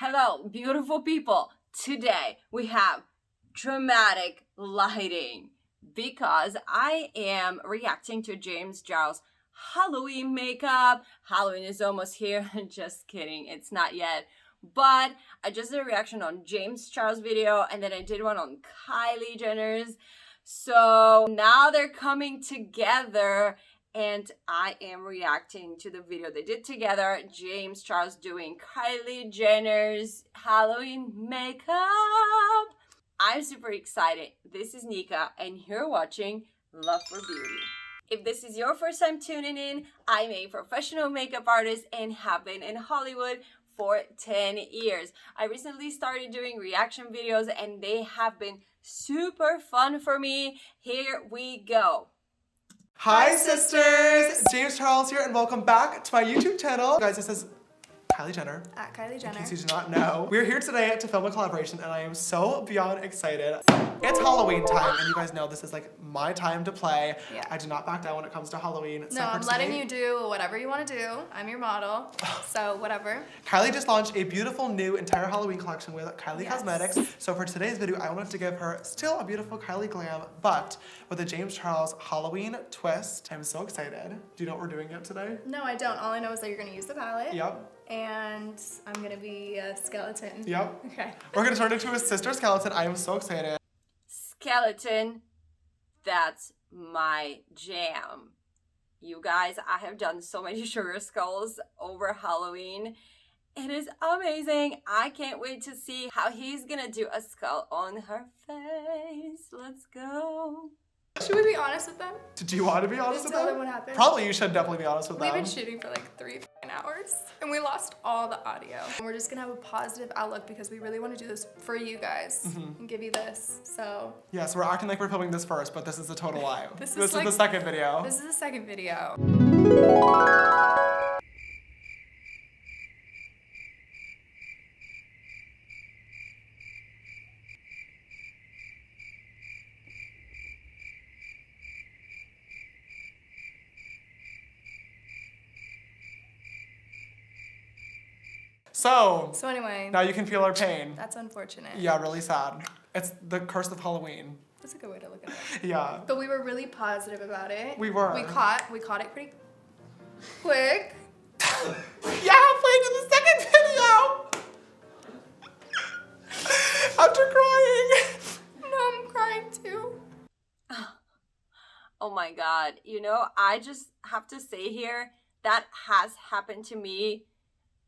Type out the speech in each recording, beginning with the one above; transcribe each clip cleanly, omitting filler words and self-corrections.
Hello, beautiful people. Today we have dramatic lighting because I am reacting to James Charles' Halloween makeup. Halloween is almost here. Just kidding, it's not yet. But I just did a reaction on James Charles' video and then I did one on Kylie Jenner's. So now they're coming together and I am reacting to the video they did together. James Charles doing Kylie Jenner's Halloween makeup. I'm super excited. This is Nika and you're watching Love for Beauty. If this is your first time tuning in, I'm a professional makeup artist and have been in Hollywood for 10 years. I recently started doing reaction videos and they have been super fun for me. Here we go. Hi sisters! James Charles here and welcome back to my YouTube channel. Guys, this is Kylie Jenner. At Kylie Jenner. In case you do not know. We're here today to film a collaboration and I am so beyond excited. It's Halloween time and you guys know this is like my time to play. Yeah. I do not back down when it comes to Halloween. No, I'm letting you do whatever you want to do. I'm your model, so whatever. Kylie just launched a beautiful new entire Halloween collection with Kylie Cosmetics. So for today's video, I wanted to give her still a beautiful Kylie glam, but with a James Charles Halloween twist. I'm so excited. Do you know what we're doing yet today? No, I don't. All I know is that you're going to use the palette. Yep. And I'm going to be a skeleton. Yep. Okay. We're going to turn into a sister skeleton. I am so excited. Skeleton, that's my jam. You guys, I have done so many sugar skulls over Halloween. It is amazing. I can't wait to see how he's gonna do a skull on her face. Let's go. Should we be honest with them? Do you want to be honest with Just tell them them? what happened. Probably you should definitely be honest with We've them. been shooting for like 3 hours and we lost all the audio. And we're just gonna have a positive outlook because we really want to do this for you guys and give you this. So Yes, we're acting like we're filming this first, but this is a total lie. This is like- the second video. this is the second video. So anyway, now you can feel our pain. that's unfortunate. Yeah, really sad. It's the curse of Halloween. That's a good way to look at it. Yeah. But we were really positive about it. We were. We caught it pretty quick. Yeah, playing in the second video. After crying. No, I'm crying too. Oh my god. You know, I just have to say here, that has happened to me.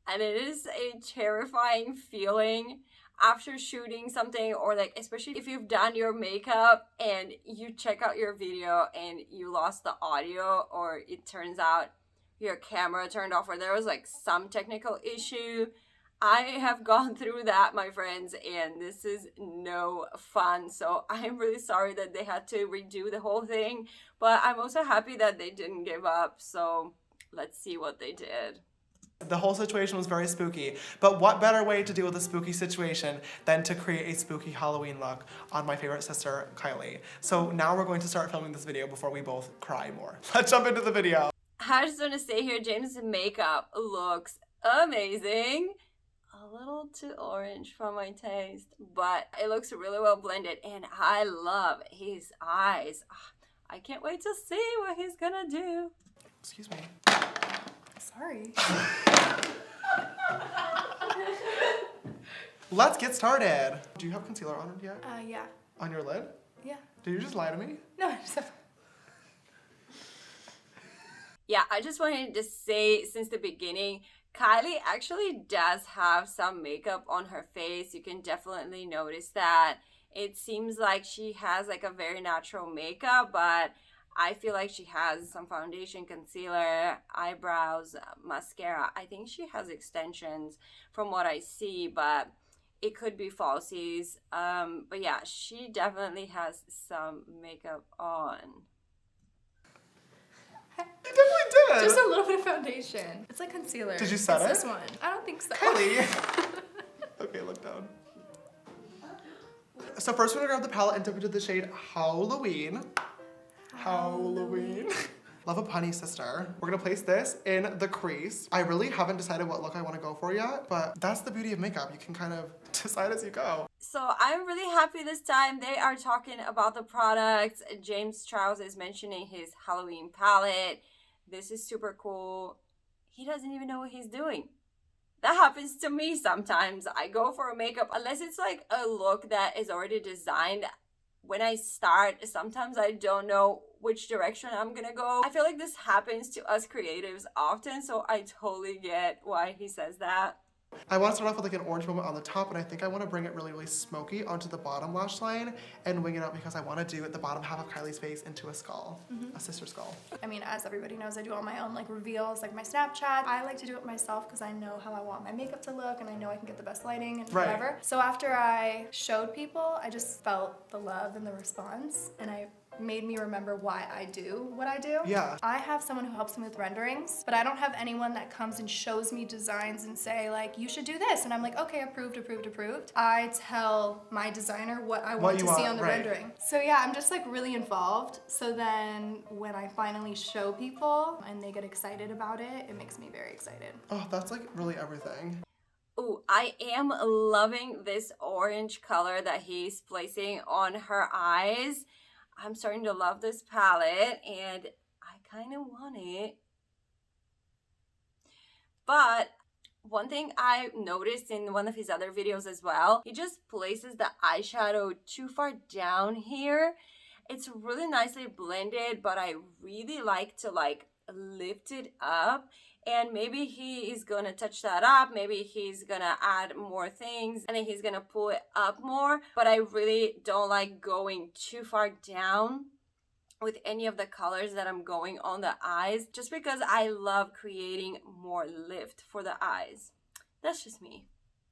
And it is a terrifying feeling after shooting something, or like, especially if you've done your makeup and you check out your video and you lost the audio, or it turns out your camera turned off, or there was like some technical issue. I have gone through that, my friends, and this is no fun. So I'm really sorry that they had to redo the whole thing, but I'm also happy that they didn't give up. So let's see what they did. The whole situation was very spooky, but what better way to deal with a spooky situation than to create a spooky Halloween look on my favorite sister, Kylie. So now we're going to start filming this video before we both cry more. Let's jump into the video. I just want to say here, James' makeup looks amazing. A little too orange for my taste, but it looks really well blended, and I love his eyes. I can't wait to see what he's gonna do. Excuse me. Sorry. Let's get started. Do you have concealer on it yet? Yeah. On your lid? Yeah. Did you just lie to me? No, I just have... Yeah, I just wanted to say since the beginning, Kylie actually does have some makeup on her face. You can definitely notice that. It seems like she has like a very natural makeup, but I feel like she has some foundation, concealer, eyebrows, mascara. I think she has extensions from what I see, but it could be falsies. But yeah, she definitely has some makeup on. You definitely did. Just a little bit of foundation. It's like concealer. Did you set It's it? this one. I don't think so. Kylie. Okay, look down. So first we're gonna grab the palette and dip into the shade Halloween. Halloween. Love a punny sister. We're gonna place this in the crease. I really haven't decided what look I wanna go for yet, but that's the beauty of makeup. You can kind of decide as you go. So I'm really happy this time. They are talking about the products. James Charles is mentioning his Halloween palette. This is super cool. He doesn't even know what he's doing. That happens to me sometimes. I go for a makeup, unless it's like a look that is already designed. When I start, sometimes I don't know which direction I'm gonna go. I feel like this happens to us creatives often, so I totally get why he says that. I want to start off with like an orange moment on the top, and I think I want to bring it really, really smoky onto the bottom lash line and wing it out because I want to do the bottom half of Kylie's face into a skull, a sister skull. I mean, as everybody knows, I do all my own like reveals, like my Snapchat. I like to do it myself because I know how I want my makeup to look and I know I can get the best lighting and whatever. So after I showed people, I just felt the love and the response, and I made me remember why I do what I do. Yeah. I have someone who helps me with renderings, but I don't have anyone that comes and shows me designs and say like, you should do this. And I'm like, okay, approved, approved, approved. I tell my designer what I want to see on the rendering. So yeah, I'm just like really involved. So then when I finally show people and they get excited about it, it makes me very excited. Oh, that's like really everything. Ooh, I am loving this orange color that he's placing on her eyes. I'm starting to love this palette and I kind of want it. But one thing I noticed in one of his other videos as well, he just places the eyeshadow too far down here. It's really nicely blended, but I really like to like lift it up. And maybe he is gonna touch that up, maybe he's gonna add more things, and then he's gonna pull it up more. But I really don't like going too far down with any of the colors that I'm going on the eyes, just because I love creating more lift for the eyes. That's just me.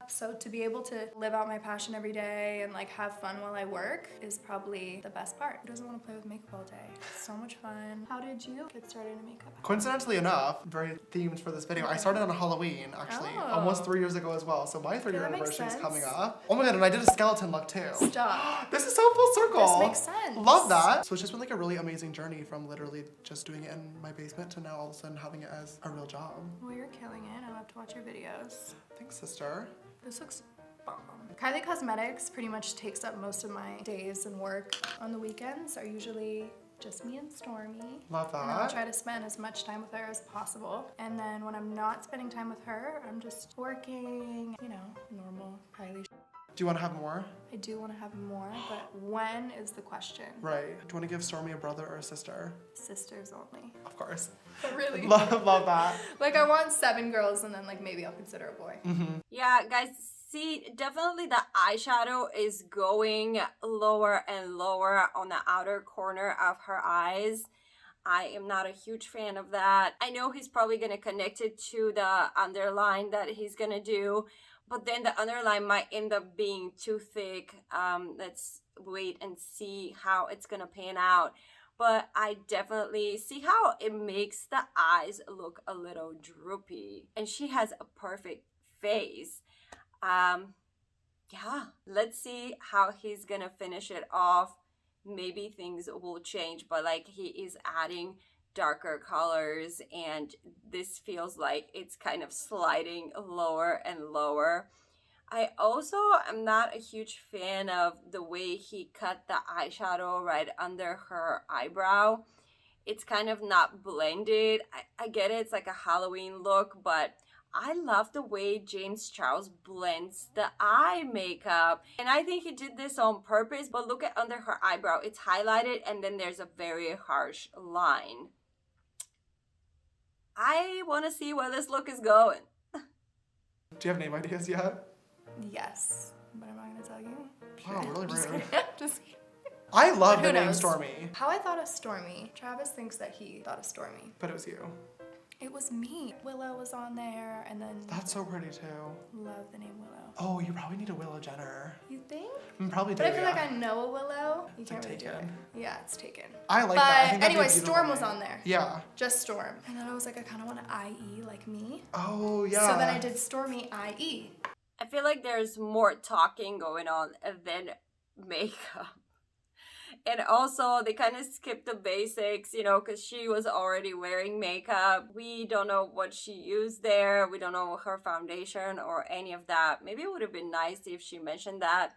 So to be able to live out my passion every day and like have fun while I work is probably the best part. Who doesn't want to play with makeup all day? It's so much fun. How did you get started in makeup? Coincidentally enough, very themed for this video, I started on Halloween actually, almost 3 years ago as well. So my 3-year anniversary is coming up. Oh my god, and I did a skeleton look too. Stop. This is so full circle. This makes sense. Love that. So it's just been like a really amazing journey from literally just doing it in my basement to now all of a sudden having it as a real job. Well, you're killing it. I love to watch your videos. Thanks, sister. This looks bomb. Kylie Cosmetics pretty much takes up most of my days and work. On the weekends are usually just me and Stormy. Love that. And I'll try to spend as much time with her as possible. And then when I'm not spending time with her, I'm just working, you know, normal Kylie. Do you want to have more? I do want to have more, but when is the question? Right. Do you want to give Stormy a brother or a sister? Sisters only. Of course. But really? Love that. Like I want 7 girls and then like maybe I'll consider a boy. Yeah, guys, see, definitely the eyeshadow is going lower and lower on the outer corner of her eyes. I am not a huge fan of that. I know he's probably going to connect it to the underline that he's going to do, but then the underline might end up being too thick. Let's wait and see how it's going to pan out. But I definitely see how it makes the eyes look a little droopy. And she has a perfect face. Yeah, let's see how he's gonna finish it off. Maybe things will change, but like he is adding darker colors and this feels like it's kind of sliding lower and lower. I also am not a huge fan of the way he cut the eyeshadow right under her eyebrow. It's kind of not blended. I get it, it's like a Halloween look, but I love the way James Charles blends the eye makeup. And I think he did this on purpose, but look at under her eyebrow. It's highlighted and then there's a very harsh line. I want to see where this look is going. Do you have name ideas yet? Yes, but I'm not gonna tell you. Wow, really rude. Just I love But the who name knows? Stormy. How I thought of Stormy. Travis thinks that he thought of Stormy. But it was you. It was me. Willow was on there, and then That's so pretty too. love the name Willow. Oh, you probably need a Willow Jenner. You think? Probably do, But I feel yeah. like I know a Willow. You It's can't like really do it. taken. Yeah, it's taken. I like But that. I think that'd be a anyway, beautiful Storm was name. on there. Yeah. Just Storm. And then I was like, I kind of want an IE like me. Oh, yeah. So then I did Stormy IE. I feel like there's more talking going on than makeup. And also they kind of skipped the basics, you know, because she was already wearing makeup. We don't know what she used there. We don't know her foundation or any of that. Maybe it would have been nice if she mentioned that.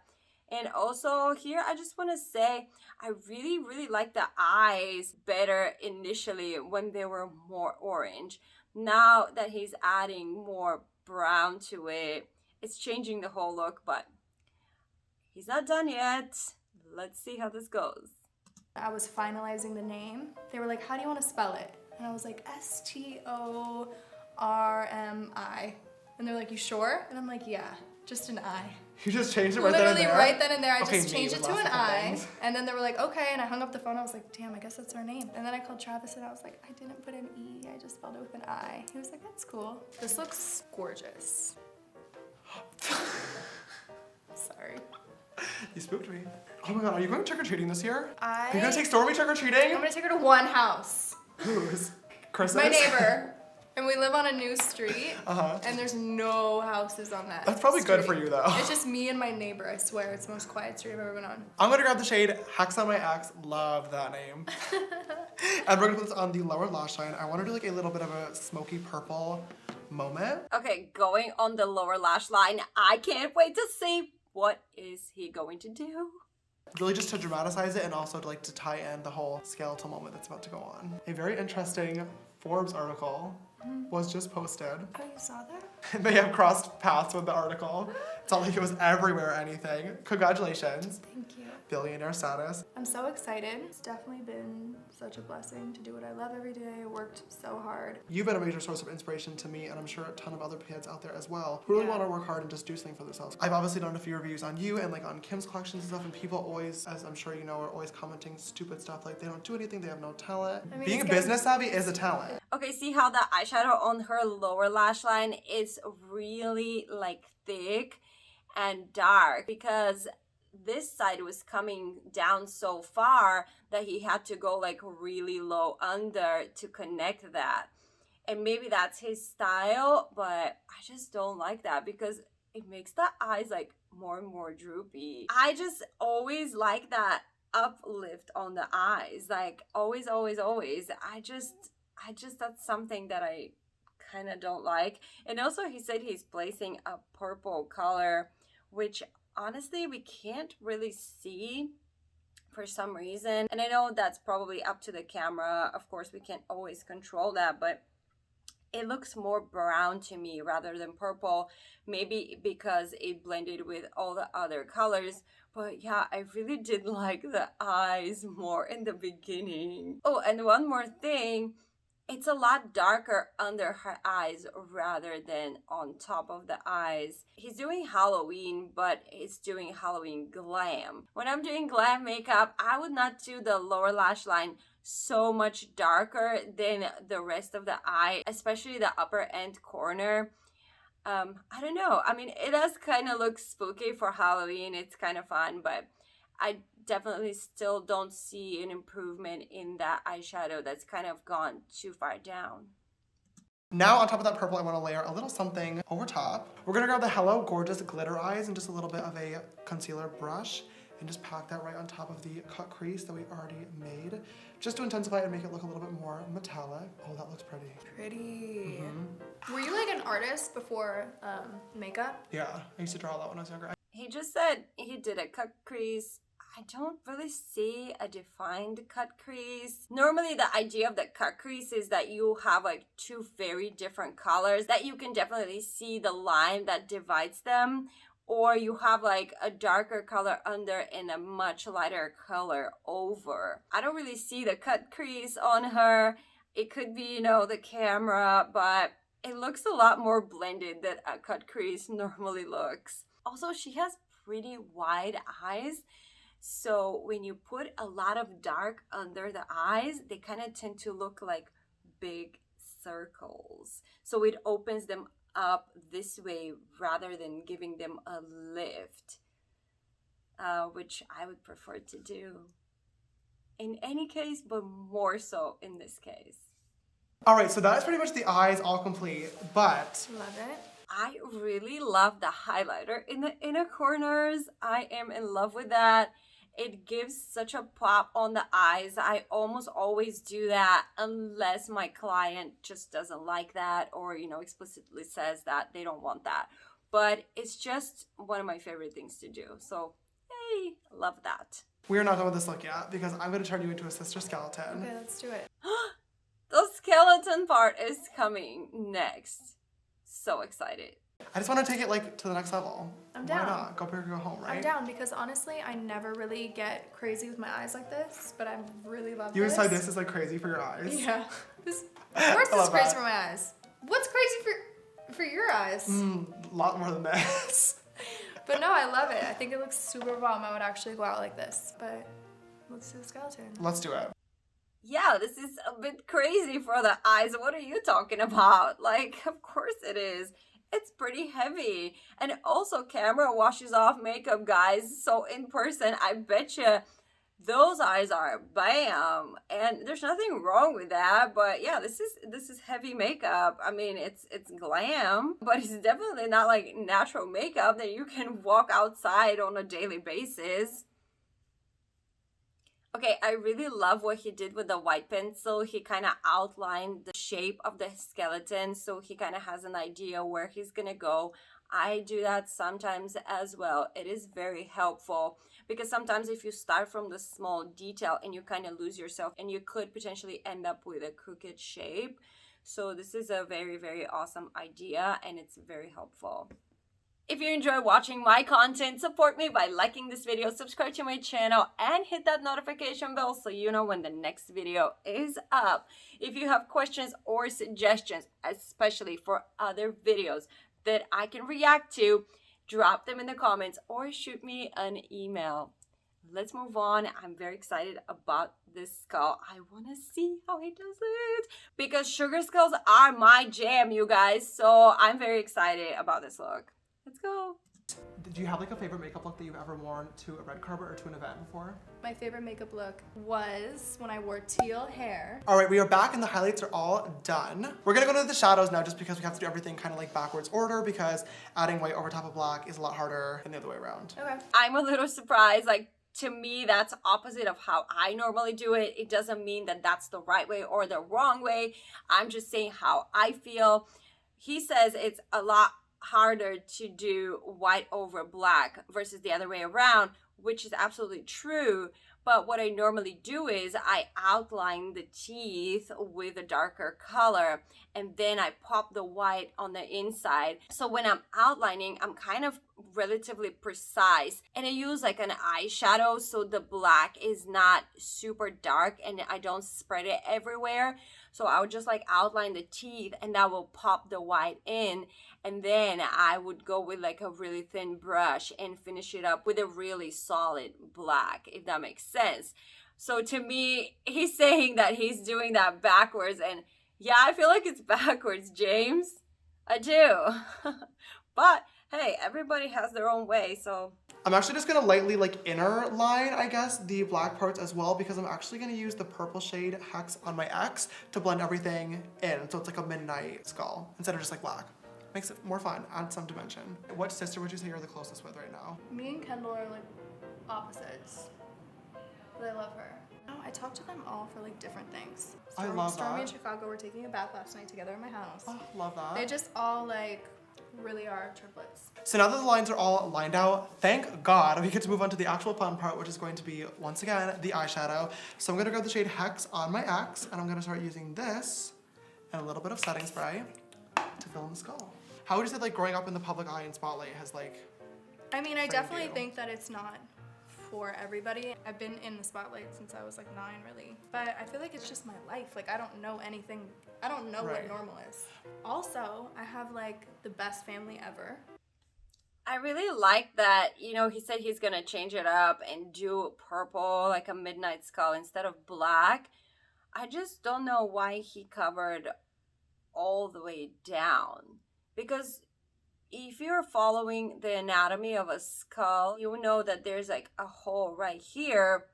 And also here, I just want to say, I really like the eyes better initially when they were more orange. Now that he's adding more brown to it, it's changing the whole look, but he's not done yet. Let's see how this goes. I was finalizing the name. They were like, how do you want to spell it? And I was like, Stormi. And they're like, you sure? And I'm like, yeah, just an I. You just changed it right then and there? Literally right then and there, I Okay, just changed it to an I. And then they were like, okay, and I hung up the phone. I was like, damn, I guess that's our name. And then I called Travis and I was like, I didn't put an E, I just spelled it with an I. He was like, that's cool. This looks gorgeous. Sorry. You spooked me. Oh my god, are you going trick-or-treating this year? Are you I'm gonna take Stormi trick-or-treating? gonna take her to one house. Whose? Chris's? My neighbor. And we live on a new street, Uh-huh. and there's no houses on that. That's probably good street. for you, though. It's just me and my neighbor, I swear. It's the most quiet street I've ever been on. I'm gonna grab the shade Hacks on My Ex. Love that name. And we're gonna put this on the lower lash line. I wanna do like a little bit of a smoky purple moment. Okay, going on the lower lash line, I can't wait to see what is he going to do. Really just to dramatize it and also to like to tie in the whole skeletal moment that's about to go on. A very interesting Forbes article was just posted. Oh, you saw that? They have crossed paths with the article. It's not like it was everywhere or anything. Congratulations. Thank you. Billionaire status. I'm so excited. It's definitely been such a blessing to do what I love every day. I worked so hard. You've been a major source of inspiration to me, and I'm sure a ton of other kids out there as well who really Yeah. want to work hard and just do something for themselves. I've obviously done a few reviews on you and like on Kim's collections and stuff, and people always, as I'm sure you know, are always commenting stupid stuff like they don't do anything, they have no talent. I mean, Being it's business savvy is a talent. Okay, see how the eyeshadow on her lower lash line is really like thick and dark, because this side was coming down so far that he had to go like really low under to connect that. And maybe that's his style, but I just don't like that because it makes the eyes like more and more droopy. I just always like that uplift on the eyes, like always. I just that's something that I kind of don't like. And also he said he's placing a purple color, which honestly we can't really see for some reason. And I know that's probably up to the camera. Of course, we can't always control that, but it looks more brown to me rather than purple. Maybe because it blended with all the other colors. But yeah, I really did like the eyes more in the beginning. Oh, and one more thing. It's a lot darker under her eyes rather than on top of the eyes. He's doing Halloween, but he's doing Halloween glam. When I'm doing glam makeup, I would not do the lower lash line so much darker than the rest of the eye, especially the upper end corner. I don't know. I mean, it does kind of look spooky for Halloween. It's kind of fun, but I definitely still don't see an improvement in that eyeshadow. That's kind of gone too far down. Now on top of that purple, I want to layer a little something over top. We're gonna grab the Hello Gorgeous glitter eyes and just a little bit of a concealer brush and just pack that right on top of the cut crease that we already made, just to intensify it and make it look a little bit more metallic. Oh, that looks pretty. Pretty. Were you like an artist before makeup? Yeah, I used to draw a lot when I was younger. He just said he did a cut crease. I don't really see a defined cut crease. Normally the idea of the cut crease is that you have like two very different colors that you can definitely see the line that divides them, or you have like a darker color under and a much lighter color over. I don't really see the cut crease on her. It could be, you know, the camera, but it looks a lot more blended than a cut crease normally looks. Also, she has pretty wide eyes. So when you put a lot of dark under the eyes, they kind of tend to look like big circles. So it opens them up this way rather than giving them a lift, which I would prefer to do in any case, but more so in this case. All right, so that's pretty much the eyes all complete, but Love it. I really love the highlighter in the inner corners. I am in love with that. It gives such a pop on the eyes. I almost always do that unless my client just doesn't like that or, you know, explicitly says that they don't want that. But it's just one of my favorite things to do. So, hey, love that. We are not done with this look yet because I'm going to turn you into a sister skeleton. Okay, let's do it. The skeleton part is coming next. So excited. I just want to take it like to the next level. I'm down. Why not? Go big or go home, right? I'm down because honestly, I never really get crazy with my eyes like this, but I really love You this. decide this is like crazy for your eyes. Yeah. Of course I it's love crazy that. for my eyes. What's crazy for your eyes? A lot more than this. But no, I love it. I think it looks super bomb. I would actually go out like this, but let's do the skeleton. Let's do it. Yeah, this is a bit crazy for the eyes. What are you talking about? Like, of course it is. It's pretty heavy. And also camera washes off makeup, guys. So in person, I bet you those eyes are bam. And there's nothing wrong with that. But yeah, this is heavy makeup. I mean, it's glam, but it's definitely not like natural makeup that you can walk outside on a daily basis. Okay, I really love what he did with the white pencil. He kind of outlined the shape of the skeleton, so he kind of has an idea where he's gonna go. I do that sometimes as well. It is very helpful because sometimes if you start from the small detail and you kind of lose yourself and you could potentially end up with a crooked shape. So this is a very, very awesome idea and it's very helpful. If you enjoy watching my content, support me by liking this video, subscribe to my channel, and hit that notification bell so you know when the next video is up. If you have questions or suggestions, especially for other videos that I can react to, drop them in the comments or shoot me an email. Let's move on. I'm very excited about this skull. I want to see how he does it because sugar skulls are my jam, you guys. So I'm very excited about this look. Let's go. Do you have like a favorite makeup look that you've ever worn to a red carpet or to an event before? My favorite makeup look was when I wore teal hair. All right, we are back and the highlights are all done. We're gonna go to the shadows now just because we have to do everything kind of like backwards order because adding white over top of black is a lot harder than the other way around. Okay. I'm a little surprised. Like, to me, that's opposite of how I normally do it. It doesn't mean that that's the right way or the wrong way. I'm just saying how I feel. He says it's a lot harder to do white over black versus the other way around, which is absolutely true. But what I normally do is I outline the teeth with a darker color and then I pop the white on the inside. So when I'm outlining, I'm kind of relatively precise and I use like an eyeshadow so the black is not super dark and I don't spread it everywhere. So I would just like outline the teeth and that will pop the white in. And then I would go with like a really thin brush and finish it up with a really solid black, if that makes sense. So to me, he's saying that he's doing that backwards. And yeah, I feel like it's backwards, James. I do. But hey, everybody has their own way, so. I'm actually just gonna lightly like inner line, I guess, the black parts as well because I'm actually gonna use the purple shade Hex on my X to blend everything in. So it's like a midnight skull instead of just like black. Makes it more fun, add some dimension. What sister would you say you're the closest with right now? Me and Kendall are like opposites, but I love her. No, I talked to them all for like different things. I love Stormy that. and Chicago were taking a bath last night together in my house. Oh, love that. They just all like really are triplets. So now that the lines are all lined out, thank God, we get to move on to the actual fun part, which is going to be, once again, the eyeshadow. So I'm gonna grab the shade Hex on my X, and I'm gonna start using this and a little bit of setting spray to fill in the skull. How would you say like growing up in the public eye and spotlight has like I mean, I framed definitely you? think that it's not for everybody. I've been in the spotlight since I was like 9 really, but I feel like it's just my life. Like I don't know anything. I don't know Right. what normal is. Also, I have like the best family ever. I really like that, you know, he said he's gonna change it up and do purple, like a midnight skull instead of black. I just don't know why he covered all the way down. Because if you're following the anatomy of a skull, you know that there's like a hole right here,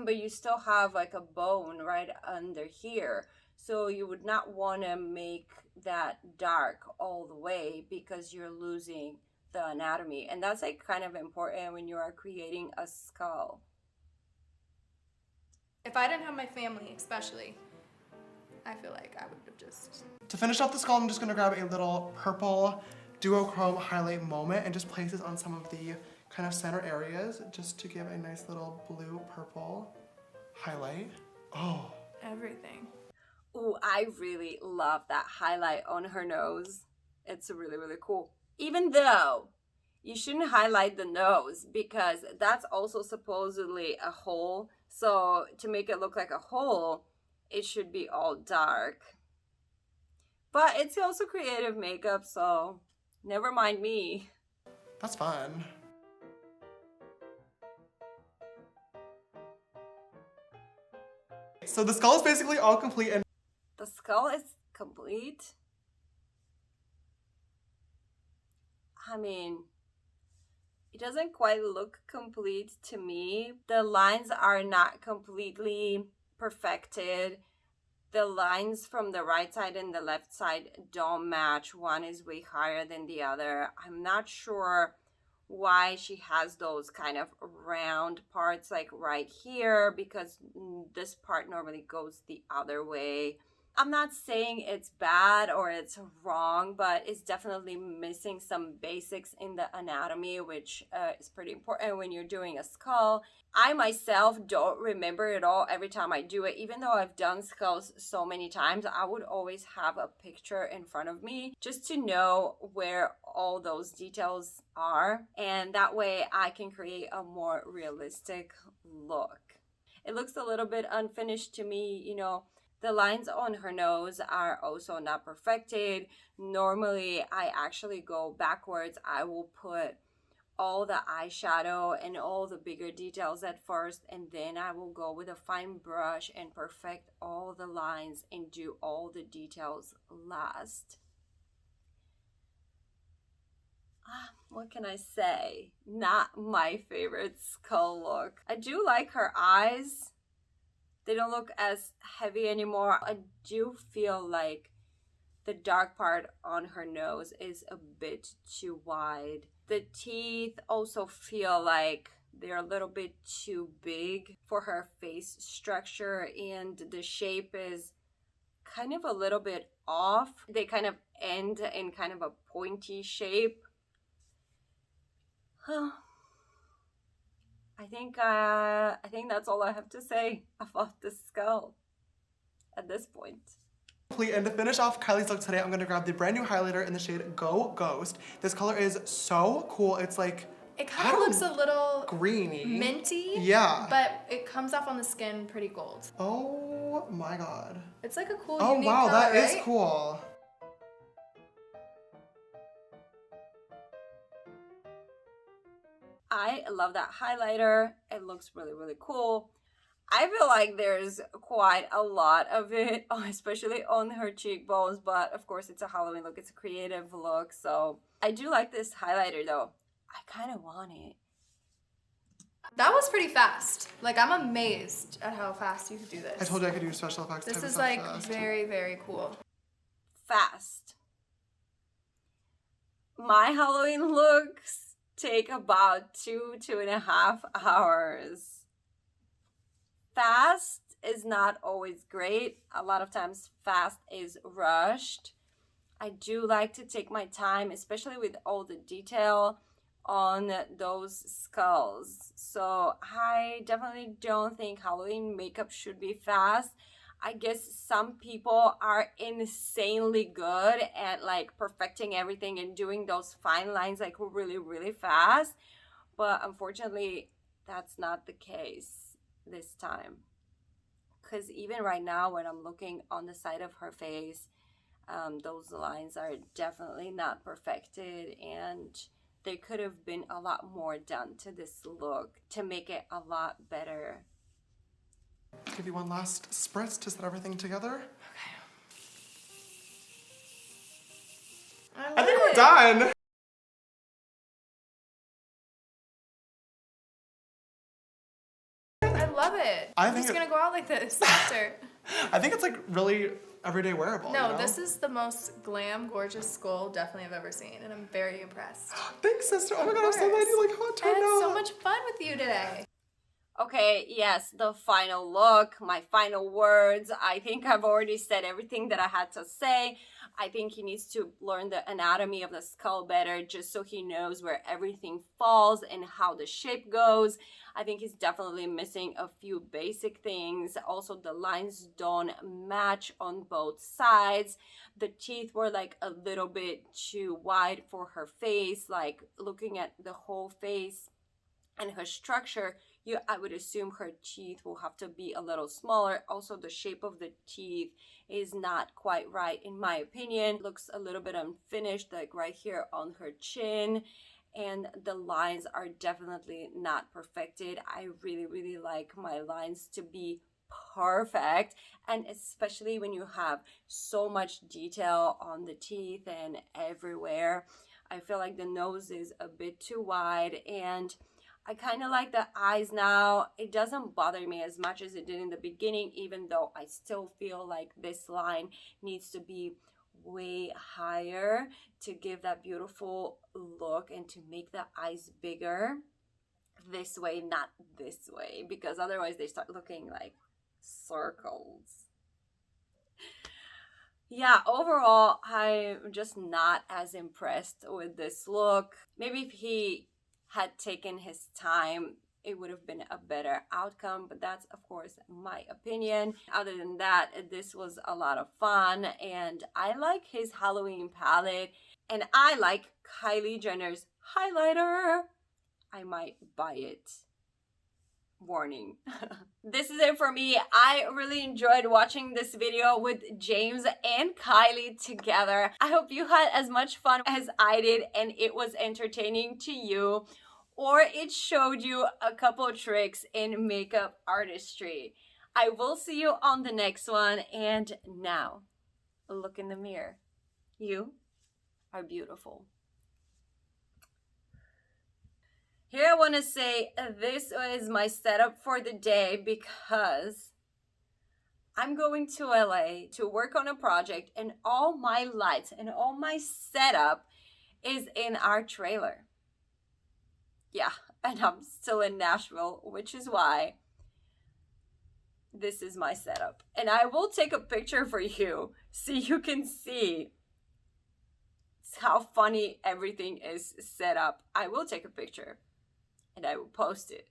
but you still have like a bone right under here. So you would not want to make that dark all the way because you're losing the anatomy. And that's like kind of important when you are creating a skull. If I didn't have my family, especially, I feel like I would have just... To finish off the skull, I'm just gonna grab a little purple duochrome highlight moment and just place this on some of the kind of center areas just to give a nice little blue-purple highlight. Oh. Everything. Ooh, I really love that highlight on her nose. It's really, really cool. Even though you shouldn't highlight the nose because that's also supposedly a hole. So to make it look like a hole, it should be all dark. But it's also creative makeup, so never mind me. That's fun. So the skull is basically all complete and The skull is complete. I mean, it doesn't quite look complete to me. The lines are not completely perfected. The lines from the right side and the left side don't match. One is way higher than the other. I'm not sure why she has those kind of round parts like right here, because this part normally goes the other way. I'm not saying it's bad or it's wrong, but it's definitely missing some basics in the anatomy, which is pretty important when you're doing a skull. I myself don't remember it all every time I do it. Even though I've done skulls so many times, I would always have a picture in front of me just to know where all those details are. And that way I can create a more realistic look. It looks a little bit unfinished to me, you know. The lines on her nose are also not perfected. Normally, I actually go backwards. I will put all the eyeshadow and all the bigger details at first, and then I will go with a fine brush and perfect all the lines and do all the details last. What can I say? Not my favorite skull look. I do like her eyes. They don't look as heavy anymore. I do feel like the dark part on her nose is a bit too wide. The teeth also feel like they're a little bit too big for her face structure, and the shape is kind of a little bit off. They kind of end in kind of a pointy shape. I think that's all I have to say about the skull at this point. And to finish off Kylie's look today, I'm gonna grab the brand new highlighter in the shade Go Ghost. This color is so cool. It's like, it kind of looks a little greeny, minty. Yeah, but it comes off on the skin pretty gold. Oh my god. It's like a cool, oh unique wow, color, that is right? cool. I love that highlighter. It looks really, really cool. I feel like there's quite a lot of it, especially on her cheekbones, but of course it's a Halloween look, it's a creative look, so I do like this highlighter though. I kind of want it. That was pretty fast. Like, I'm amazed at how fast you could do this. I told you I could do special effects. This is like very, very cool. Fast. My Halloween looks take about 2.5 hours. Fast is not always great. A lot of times fast is rushed. I do like to take my time, especially with all the detail on those skulls. So I definitely don't think Halloween makeup should be fast. I guess some people are insanely good at like perfecting everything and doing those fine lines like really, really fast. But unfortunately, that's not the case this time. Because even right now, when I'm looking on the side of her face, those lines are definitely not perfected, and there could have been a lot more done to this look to make it a lot better. Give you one last spritz to set everything together. Okay. I think we're done. I love it. I'm just gonna go out like this after. I think it's like really everyday wearable. No, you know? this is the most glam, gorgeous skull definitely I've ever seen, and I'm very impressed. Thanks, sister. Oh my god, I'm so glad you like how it turned I had out. so much fun with you today. Okay, yes, the final look, my final words. I think I've already said everything that I had to say. I think he needs to learn the anatomy of the skull better just so he knows where everything falls and how the shape goes. I think he's definitely missing a few basic things. Also, the lines don't match on both sides. The teeth were like a little bit too wide for her face, like looking at the whole face and her structure, I would assume her teeth will have to be a little smaller. Also, the shape of the teeth is not quite right in my opinion. Looks a little bit unfinished, like right here on her chin. And the lines are definitely not perfected. I really like my lines to be perfect, and especially when you have so much detail on the teeth and everywhere. I feel like the nose is a bit too wide, and I kind of like the eyes now. It doesn't bother me as much as it did in the beginning, even though I still feel like this line needs to be way higher to give that beautiful look and to make the eyes bigger this way, not this way, because otherwise they start looking like circles. Yeah, overall, I'm just not as impressed with this look. Maybe if he had taken his time, it would have been a better outcome, but that's of course my opinion. Other than that, this was a lot of fun, and I like his Halloween palette, and I like Kylie Jenner's highlighter. I might buy it. Warning. This is it for me. I really enjoyed watching this video with James and Kylie together. I hope you had as much fun as I did and it was entertaining to you, or it showed you a couple tricks in makeup artistry. I will see you on the next one, and now look in the mirror. You are beautiful. Here I want to say this is my setup for the day because I'm going to LA to work on a project, and all my lights and all my setup is in our trailer. Yeah, and I'm still in Nashville, which is why this is my setup. And I will take a picture for you so you can see how funny everything is set up. I will take a picture and I will post it.